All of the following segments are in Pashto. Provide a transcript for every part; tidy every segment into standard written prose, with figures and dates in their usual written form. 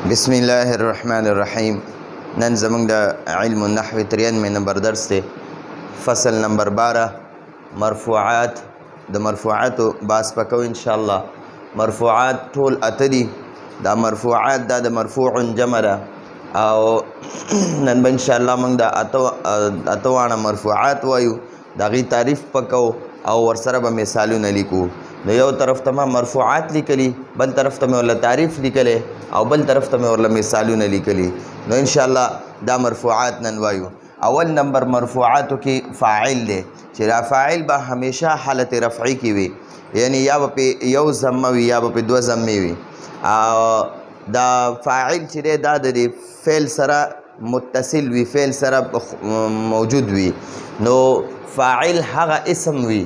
بسم الله الرحمن الرحیم. نن زمونږ د علم النحو 93 نمبر درس دی، فصل نمبر 12 مرفوعات. د مرفوعاتو باس پکو ان شاء الله. مرفوعات ټول اته دي. دا مرفوعات دا د مرفوع جمع ده او نن به ان شاء الله موږ د اته وانه مرفوعات وایو، د هغې تعریف پکو او ورسره به مثالونه لیکو. نو یو طرف ته ما مرفوعات لیکلي، بل طرف ته مې ورله تعریف لیکلی او بل طرف ته مې ورله مثالونه لیکلي. نو انشاءالله دا مرفوعات نن وایو. اول نمبر مرفوعاتو کې فاعل دی چې دا فاعل به همیشه حالت رفعی کې وي، یعنی یا به پې یو ضمه وي یا به پې دوه ضمې وي. دا فاعل چې دی دا د دې فعل سره متصل وي، فعل سره موجود وي. نو فاعل هغه اسم وي،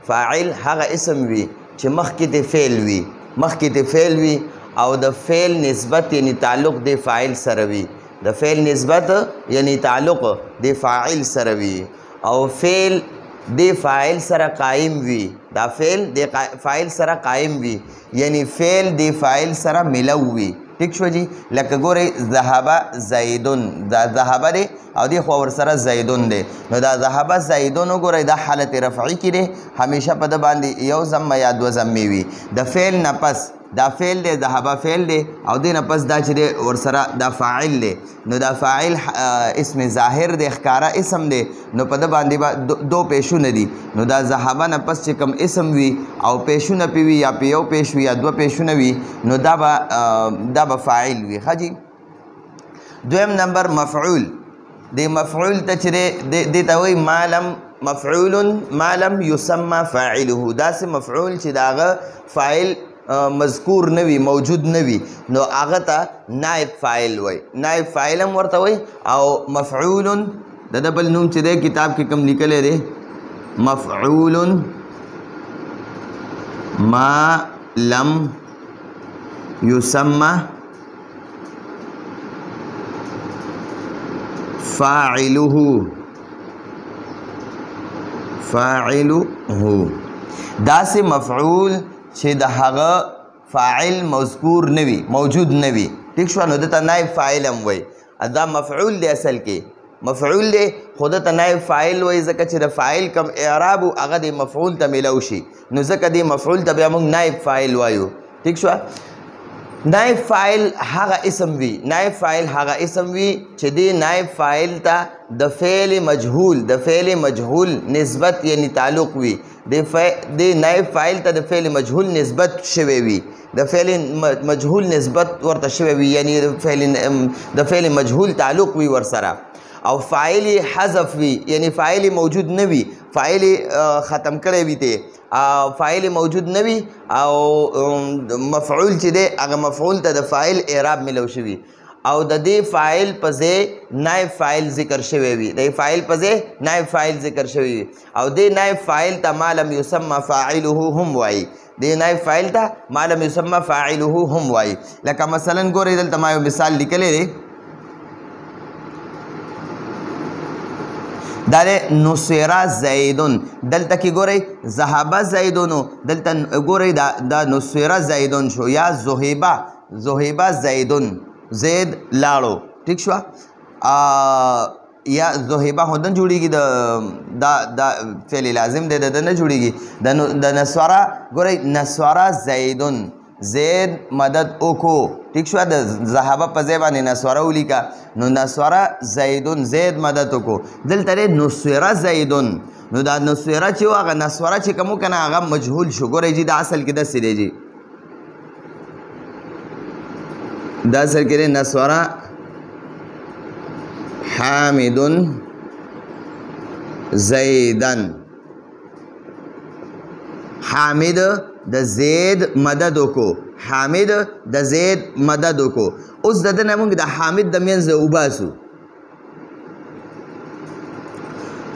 فاعل هغه اسم وي چې مخکې د فعل وي، مخکې د فعل وي او د فعل نسبت یعنی تعلق د فاعل سره وي، د فعل نسبت یعنی تعلق د فاعل سره وي او فعل د فاعل سره قائم وي. دا فعل د فاعل سره قائم وي یعنی فعل د فاعل سره ملو وي. ٹھیک شو جی؟ لکه ګورئ ذهب زیدون، دا ذهب دی او دی خو ورسره زیدون دی. نو دا ذهب زیدون وګورئ دا حالت رفعی کې دی، همیشه په ده باندې یو ضمه یا دوه ضمې وي. د فعل نه پس دا فعل دی، ذهب فعل دی او دی نه پس دا چې دی ورسره دا فاعل دی. نو دا فاعل اسم ظاهر دی، ښکاره اسم دی، نو په ده باندې به دو پیشونه دي. نو دا ذهبه نه پس چې کوم اسم وي او پیشونه پې وي یا پې یو پیش وي یا دوه پیشونه وي نو دا به فاعل وي. ښه جي؟ دویم نمبر مفعول. د مفعول ته چې دی دې ته وایي مفعول ما لم یسمى فاعله. داسې مفعول چې د هغه فاعل مذکور نه وي، موجود نه وي، نو هغه ته نائب فاعل وایي. نائب فاعل هم ورته وایي او مفعول د ده بل نوم چې دی کتاب کې کوم لیکلی دی مفعول ما لم یسمى فاعله. داسې مفعول چې د هغه فاعل مذکور نه وي، موجود نه وي. ٹھیک شو؟ نو دته نائب فاعل هم وایي. دا مفعول دی، اصل کې مفعول دی خو دته نائب فاعل وایي ځکه چې د فاعل کم اعراب و هغه د مفعول ته میلو شي، نو ځکه دې مفعول ته بیا موږ نائب فاعل وایو. ٹھیک شو؟ نائب فاعل هغه اسم وي، نائب فاعل هغه اسم وي چې دې نائب فاعل ته د فعل مجهول نسبت یعنی تعلق وي. د نائب فاعل ته د فعل مجهول نسبت شوی وي، د فعل مجهول نسبت ورته شوی وي یعنی د فعل مجهول تعلق وي ورسره. او فاعل حذف وي یعنی فاعل موجود نه وي، فاعل ختم کړی وي ته فاعل موجود نه وي او مفعول چې دی هغه مفعول ته د فاعل اعراب ملو شوي او د دې فاعل په ځای نائب فاعل ذکر شوی وي، د فاعل په ځای نائب فاعل ذکر شوی وي او دې نائب فاعل ته ما لم یسمى فاعله هم وایي. دې نائب فاعل ته ما لم یسمى فاعله هم وایي. لکه مثلا ګورئ دلته ما یو مثال لیکلی دی، دا دی نصیره زیدون. دلته کې ګورئ ذهب زیدونو، دلته ګورئ دا نصیره زیدون شو یا ذهب زیدون، زید لاړو. ٹھیک شو؟ یا ذهبه خو نه جوړېږي، دا فعل لازم دی، د نه جوړېږي. د نصوره ګورئ نصوره زیدون، زید مدد وکړو. ٹھیک شو؟ د ذهبه په ځای باندې نصوره ولیکه، نو نصوره زیدون زید مدد وکړو. دلته دی نصوره زیدون، نو دا نصوره چې و هغه نصوره چې کوم که نه هغه مجهول شو. ګورئ جي دا اصل کې داسې دی جي، دا اصل کې دی نصوره حامد زیدن. حامد د زید مدد وکړو، حامد د زید مدد وکړو. اوس د ده نه موږ د حامد د منځه وباسو.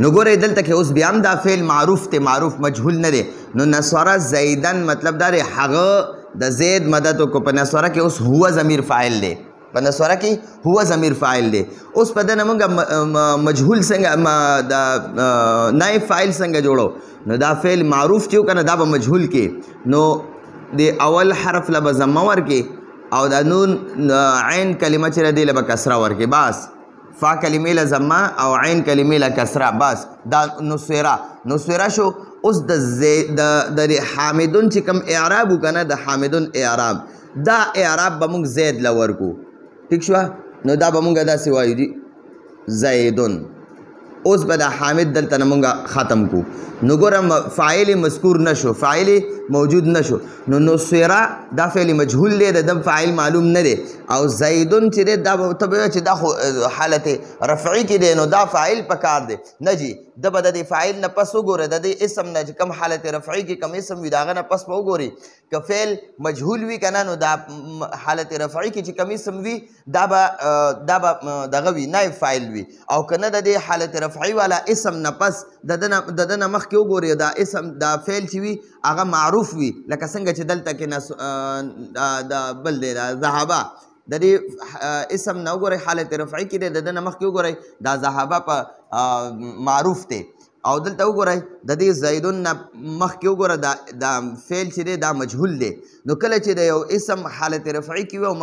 نو ګورئ دلته کې اوس بیا هم دا فعل معروف دی، معروف مجهول نه دی. نو نصوره زیدن مطلب دا دی هغه د زید مدد وکړو. په نصوره کې اوس هو ضمیر فاعل دی، په نصوره کې هو ضمیر فاعل دی. اوس په ده نه موږ مجهول څنګه د نائب فاعل څنګه جوړو؟ نو دا فعل معروف چې و که نه دا به مجهول کې، نو د اول حرف له به ضمه ورکې او دا نون عین کلمه چې دی له کسره ورکې بس فا کلمې له ضمه او عین کلمې له کسره بس دا نصیره شو. اوس د حامدون چې کوم اعراب وکنه د حامدون اعراب دا اعراب به موږ زید له ورکو ټیک شوه نو دا به موږ داسې وایو دي زیدون. اوس به د حامد دلته نه موږ ختم کو نو ګوره فاعل مذکور نشو فاعل موجود نشو نو نصیره دا فعل مجهول دی د فاعل معلوم نه دی او زیدون چې دی دا ته به چې دا خو حالت رفعي کې دی نو دا فاعل پکار دی نه جی د به د فاعل نه پس وګوره د دې اسم نه چې کوم حالت رفعي کې کوم اسم وي د هغه نه پس به وګوري که فعل مجهول وي که نه نو دا حالت رفعي کې چې کوم اسم وي دا به دغه وي نایب فاعل وي او که نه د دې حالت رفعي والا اسم نه پس د ده نه مخکې وګوري دا اسم دا فعل چې وي هغه معروف وي لکه څنګه چې دلته کې دا بل دی دا ذهبه د دې اسم نه وګورئ حالت رفعي کې دی د ده نه مخکې وګورئ دا ذهبه په معروف دی او دلته وګورئ د دې زیدون نه مخکې وګوره دا فعل چې دی دا مجهول دی نو کله چې د یو اسم حالت رفعي کې وي او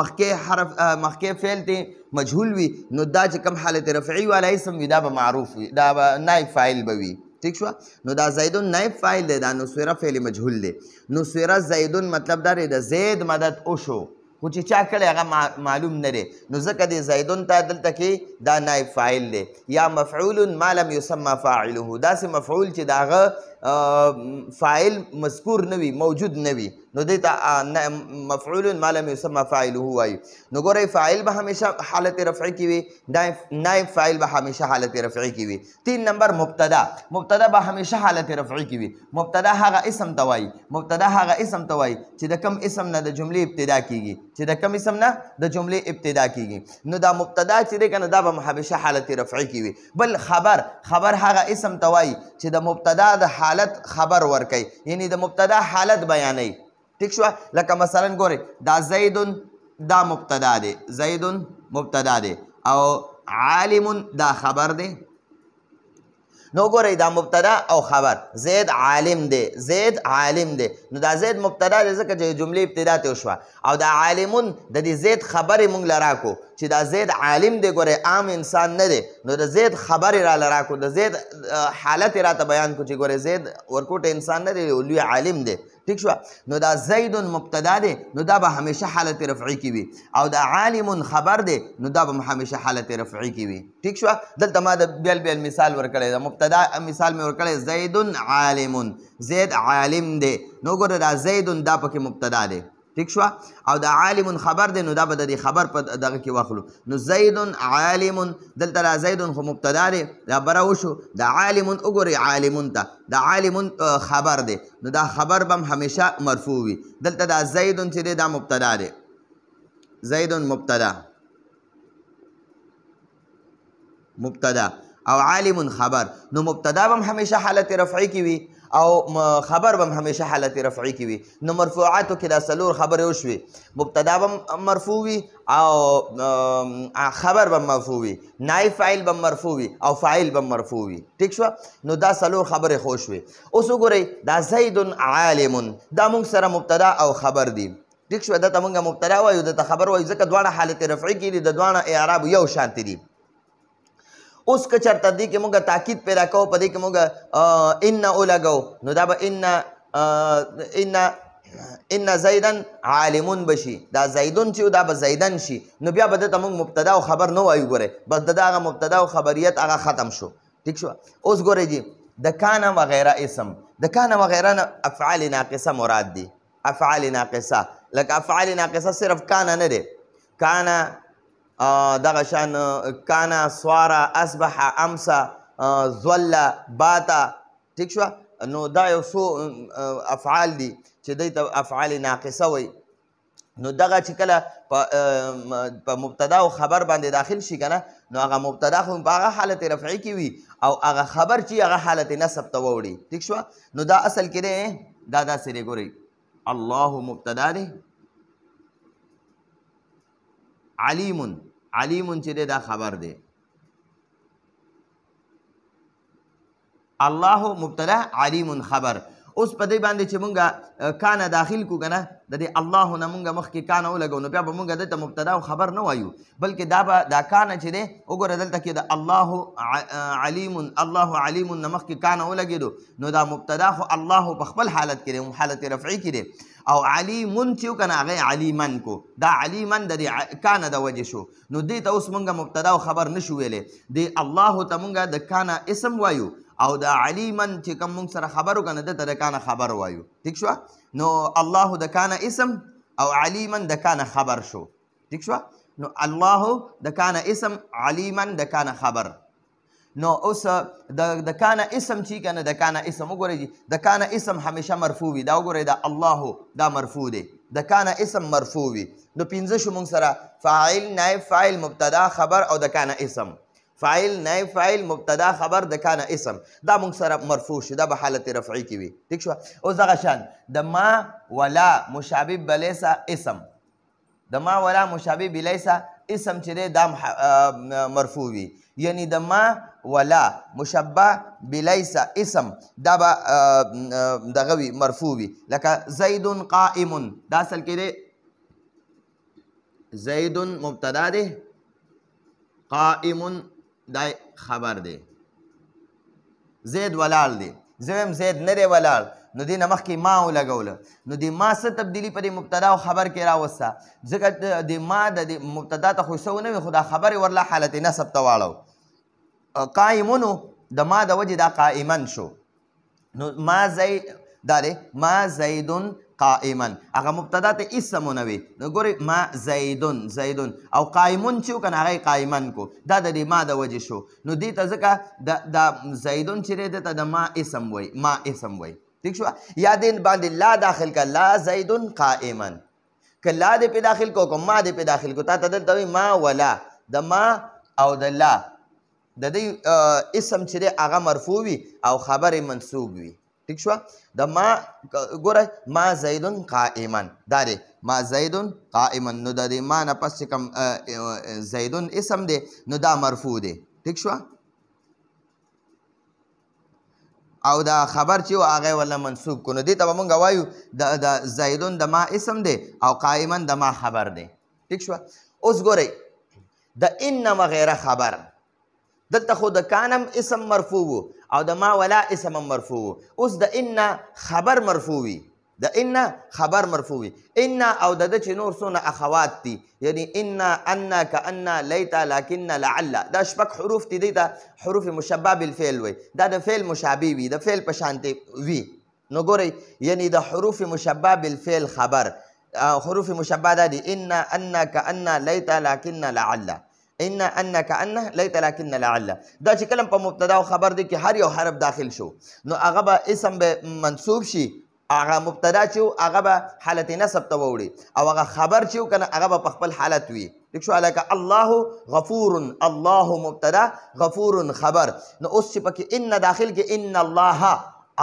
مخکې فعل دی مجهول وي نو دا چې کوم حالت رفعي والا اسم وي دا به معروف وي دا به نایب فاعل به وي ٹھیک شو نو دا زیدون نائب فاعل دی دا نصیره فعل مجهول دی نصیره زیدون مطلب دا دی د زید مدد وشو خو چې چا کړی هغه معلوم نه دی نو ځکه د زیدون ته دلته کې دا نائب فاعل دی یا مفعول ما لم یسمى فاعله داسې مفعول چې د هغه فاعل مذکور نه وي موجود نه وي نو دې ته مفعول ما لم یسمى فاعله وایي نو ګورئ فاعل به همیشه حالت رفعي کې وي نائب فاعل به همیشه حالت رفعي کې وي 3 نمبر مبتدا به همیشه حالت رفعي کې وي مبتدا هغه اسم ته وایي چې د کم اسم نه د جملې ابتدا کیږي نو دا مبتدا چې دی که نه دا به همیشه حالت رفعي کې وي بل خبر هغه اسم ته وایي چې د مبتدا د حالت خبر ورکوي یعنی د مبتدا حالت بیانوي ٹھیک شو لکه مثلا ګورئ دا زیدون دا مبتدا دی او عالم دا خبر دی نو ګورئ دا مبتدا او خبر زید عالم دی نو دا زید مبتدا دی ځکه چې جملې ابتدا ته وشوه او دا عالمون د دې زید خبرې موږ له راکو چې دا زید عالم دی ګورئ عام انسان نه دی نو د زید خبرې راله راکو د زید حالت راته بیان کو چې ګورئ زید ورکوټه انسان نه دی لوی عالم دی ٹھیک شو نو دا زیدون مبتدا دی نو دا به همیشه حالت رفعي کې وي او دا عالم خبر دی نو دا به همیشه حالت رفعي کې وي ٹھیک شو دلته ما د بیل مثال ورکړی دا مبتدا مثال مې ورکړی زیدون عالم زید عالم دی نو ګوره دا زیدون دا پکې مبتدا دی ٹھیک شو او دا عالم خبر دی نو دا به د خبر په دغه کې واخلو نو زیدون عالم دلته دا زیدون خو مبتدا دی دا بره وشو دا عالم وګورئ عالمون ته دا عالمون خبر دی نو دا خبر به همیشه مرفوع وي دلته دا زیدون چې دی دا مبتدا دی زیدون مبتدا او عالم خبر نو مبتدا به همیشه حالت رفعي کې وي او خبر به همیشه حالت رفعي کې وي نو مرفوعاتو کې دا څلور خبرې وشوي مبتدا به مرفوع وي او خبر به مرفوع وي نائب فاعل به مرفوع وي او فاعل به مرفوع وي ٹھیک شو نو دا څلور خبرې خو شوي اوس وګورئ دا زید عالم دا موږ سره مبتدا او خبر دي ٹھیک شو دا ته موږ مبتدا وایو دا ته خبر وایو ځکه دواړه حالت رفعي کې دي د دواړه اعراب یو شانتي دي اوس که چرته دې کې موږ تاکید پیدا کوو په دې کې موږ ان ولګو نو دا به ان زیدن عالمون بشي دا زیدون چې دا به زیدن شي نو بیا به دته موږ مبتدا او خبر نه وایو ګورئ بس د هغه مبتدا او خبریت هغه ختم شو ٹھیک شو اوس ګورئ جی د کان وغیره اسم د کان وغیره نه افعال ناقصه مراد دي افعال ناقصه لکه افعال ناقصه صرف کان نه دی کان دغه شان کانا سوارا اصبح امسا ظل باتا ٹھیک شو نو دا یو څو افعال دي چې دوی ته افعال ناقصه وایي نو دغه چې کله په مبتدا او خبر باندې داخل شي که نه نو هغه مبتدا خو په هغه حالت رفعي کې وي او هغه خبر چې هغه حالت نصب ته ووړي ٹھیک شو نو دا اصل کې دی دا داسې دی ګورئ الله مبتدا دی علیمون چې دی دا خبر دی الله مبتدا علیم خبر اوس په دې باندې چې مونږ کانه داخل کو کنه د دې الله نه مونږ مخکې کانه ولګو نو بیا به مونږ دلته مبتدا او خبر نه وایو بلکې دا کانه چې دی وګوره دلته کې د الله علیم نه مخکې کانه ولګېدو نو دا مبتدا خو الله په خپل حالت کې دی حالت رفعي کې دی او علیمون چې کنه هغه علیمن کو دا علیمن د کانه د وجې شو نو دې ته اوس مونږ مبتدا او خبر نشو ویلی دې الله ته مونږ د کانه اسم وایو او د علیمن چې کوم مونږ سره خبر وکنه دته د کانه خبر وایو ٹھیک شو نو الله د کانه اسم او علیمن د کانه خبر شو ٹھیک شو نو الله د کانه اسم علیمن د کانه خبر نو اوس د کانه اسم چې کنه د کانه اسم وګورئ د کانه اسم همیشه مرفوع وي دا وګورئ دا الله دا مرفوع دی د کانه اسم مرفوع وي نو پنځه شو مونږ سره فاعل نائب فاعل مبتدا خبر او د کانه اسم فاعل نائب فاعل مبتدا خبر د کانه اسم دا مونږ سره مرفوع شو دا به حالت رفعي کې وي ٹھیک شو اوس دغه شان د ما ولا مشابه بلیسا اسم د ما ولا مشابه بلیسا اسم چې دی دا مرفوع وي یعنی د ما ولا مشبه بلیسا اسم دا به دغه وي مرفوع وي لکه زید قائم دا اصل کې دی زید مبتدا دی قائم دا خبر دی زید ولاړ دی زویم زید نه دی ولاړ نو دې نه مخکې ما ولګوله نو د ما څه تبدیلي په دې مبتدا او خبر کې راوسته ځکه د ما د مبتدا ته خو څه ونه وي خو دا خبرې ورله حالت نصب ته واړو قائمونو د ما د وجې دا قائمن شو نو ما زید دا دی ما زیدون قائمن هغه مبتدا ته اسمونه وي نو ګورئ ما زیدون او قائمون چې وکنه هغه قائمن کو دا د دې ما د وجې شو نو دې ته ځکه د زیدون چې دی دته د ما اسم وی ما اسم وی ٹھیک شو یا دین باندې لا داخل کا لا زیدون قائمن که لا دې په داخل کو ما دې په داخل کو تا ته دلته وي ما ولا د ما او د لا د دې اسم چې دی هغه مرفوع وي او خبر منصوب وي ٹھیک شو د ما ګوره ما زیدون قائمن دا دی ما زیدون قائمن نو د دې ما نه پس چې کوم زیدون اسم دی نو دا مرفوع دی ٹھیک شو او دا خبر چې و هغه ولا منصوب کو نو دې ته به مونږ وایو د زیدون د ما اسم دی او قائمن د ما خبر دی ٹھیک شو اوس ګورئ د ان وغیره خبر دلته خو د کانم اسم مرفوع او د ما ولا اسم مرفوع اوس د ان خبر مرفوع وي د ان خبر مرفوع وي ان او د چې نور څونه اخوات دي یعنی ان کأن لیت لکن لعل دا شپږ حروف دي دي ته حروف مشبه بالفعل وي دا د فعل مشابه وي د فعل په شانتې وي نو ګورئ یعنی د حروف مشبه بالفعل خبر حروف مشبه دا دي ان کأن لیت لکن لعل ان کأن لیت لکن لعل دا چې کلم په مبتدا او خبر دی کې هر یو حرف داخل شو نو هغه به اسم به منصوب شي هغه مبتدا چې هغه به حالت نصب ته ووړي او هغه خبر چې کنه هغه به په خپل حالت وي ٹھیک شو لکه الله غفور الله مبتدا غفور خبر نو اوس چې پکې ان داخل کې ان الله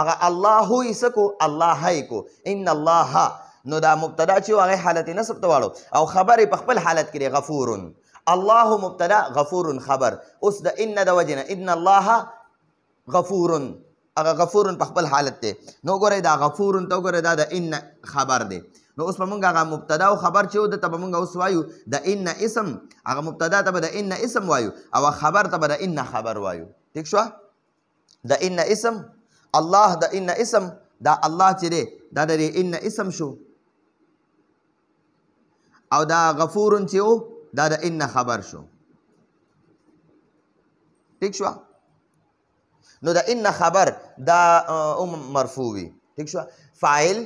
هغه الله یسکو الله کو ان الله نو دا مبتدا چې هغه حالت نصب ته واړو او خبر په خپل حالت کې غفور الله مبتدا غفور خبر اوس د ان د وجنه ان الله غفور هغه غفور په خپل حالت دی نو ګورئ دا غفور ته ګورئ دا د ان خبر دی نو اوس په مونږ هغه مبتدا او خبر چې د ته به مونږ اوس وایو د ان اسم هغه مبتدا ته به د ان اسم وایو او خبر ته به د ان خبر وایو ٹھیک شو د ان اسم الله د ان اسم دا الله چې دی دا د ان اسم شو او دا غفور چې دا د ان خبر شو ٹھیک شو نو د ان خبر دا مرفوع وي ٹھیک شو فاعل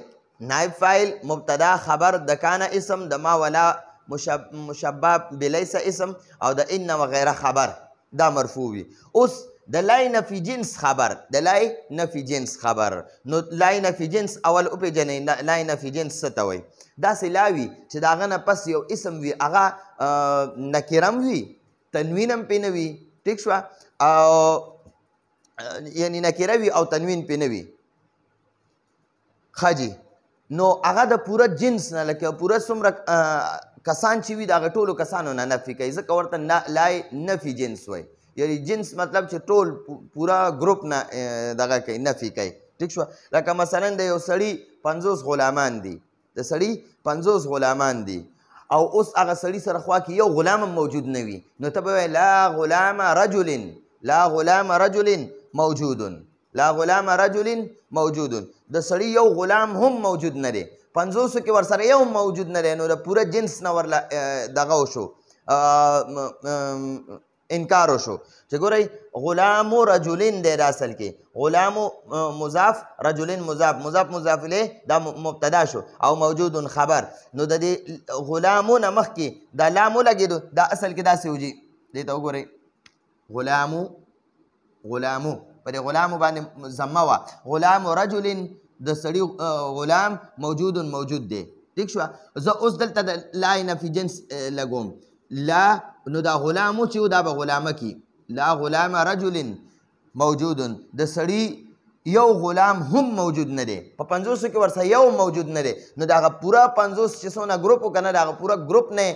نائب فاعل مبتدا خبر د کان اسم د ما ولا مشبه بلیس اسم او د ان وغیره خبر دا مرفوع وي اوس د لای نفی جنس خبر د لای نفی جنس خبر نو لای نفی جنس اول او پیژنې لای نفی جنس څه ته وایي داسې لاوي چې د هغه نه پس یو اسم وي هغه نکرم وي تنوین هم پې نه وي ټیک شوه او یعنی نکره وي او تنوین پې نه وي ښه جي نو هغه د پوره جنس نه لکه پوره څومره کسان چې وي د هغه ټولو کسانو نه نفي کوي ځکه ورته لای نفي جنس وایي یعنی جنس مطلب چې ټول پورا ګروپ نه دغه کوي نفي کوي ٹھیک شو لکه مثلا د یو سړي 50 غلامان دي د سړي 50 غلامان دي او اوس هغه سړي سره خوا کې یو غلام هم موجود نه وي نو ته به لا غلام رجل لا غلام رجل موجود لا غلام رجل موجود د سړي یو غلام هم موجود نه دی 50 کې ورسره یو موجود نه دی نو د پوره جنس نه ورله دغه وشو انکار وشو چې ګورئ غلام رجلین دی دا اصل کې غلام مضاف رجلین مضاف مضاف مضاف الیه دا مبتدا شو او موجود خبر نو د دې غلامونه مخکې دا لام ولګېدو دا اصل کې داسې وجي دې ته وګورئ غلامو په دې غلامو باندې ضمه وه غلام رجل د سړي غلام موجود دی ٹھیک شوه زه اوس دلته د لا نفي جنس لګوم لا نو دا غلامو چې دا به غلامه کی لا غلام رجل موجود د سړي یو غلام هم موجود نه دی په 50 کې ورسره یو موجود نه دی نو دا هغه پوره 50 چې څونه ګروپ وکنه دا هغه پوره ګروپ نه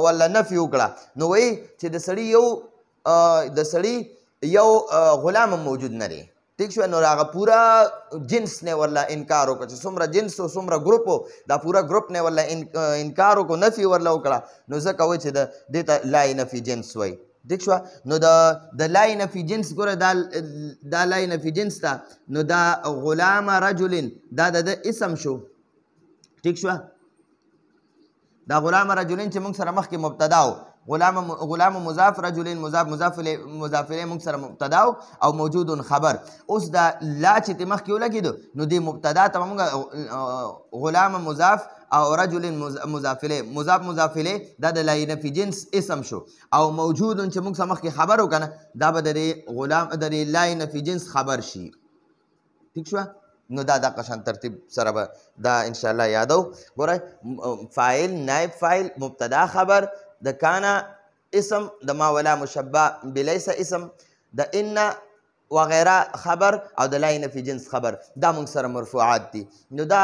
ولا نفي وکړه نو وایي چې د سړي یو غلام هم موجود نه دی ٹھیک شو نو هغه پورا جنس نه ورله انکار وکړه چې څومره جنس او څومره ګروپ دا پورا ګروپ نه ورله انکار وکړو نفي ورله وکړه نو ځکه وایي چې دې ته لا نفي جنس وایي ٹھیک شو نو د لا نفي جنس ګوره دا لا نفي جنس ته نو دا غلام رجل دا د اسم شو ٹھیک شو دا غلام رجلین چې موږ سره مخکې مبتدا و غلام مضاف رجلین مضاف الیه موږ سره مبتدا او موجود خبر اوس دا لا چې ته مخکې ولګېدو نو دې مبتدا ته موږ غلام مضاف او رجل مضاف الیه مضاف الیه دا د لا نفي جنس اسم شو او موجود چې موږ سره مخکې خبر وکنه دا به د غلام د لا نفي جنس خبر شي ٹھیک شو نو دا قشان ترتیب سره به دا ان شاء الله یادو ګورئ فاعل نائب فاعل مبتدا خبر د کانا اسم د ما ولا مشبه بلیس اسم د ان وغیره خبر او د لا نفي جنس خبر دا موږ سره مرفوعات دي نو دا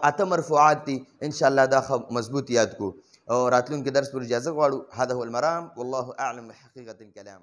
اته مرفوعات دي ان شاء الله دا مضبوط یاد کو او راتلونکي درس پر اجازه غواړو هذا هو المرام والله اعلم بحقيقة الكلام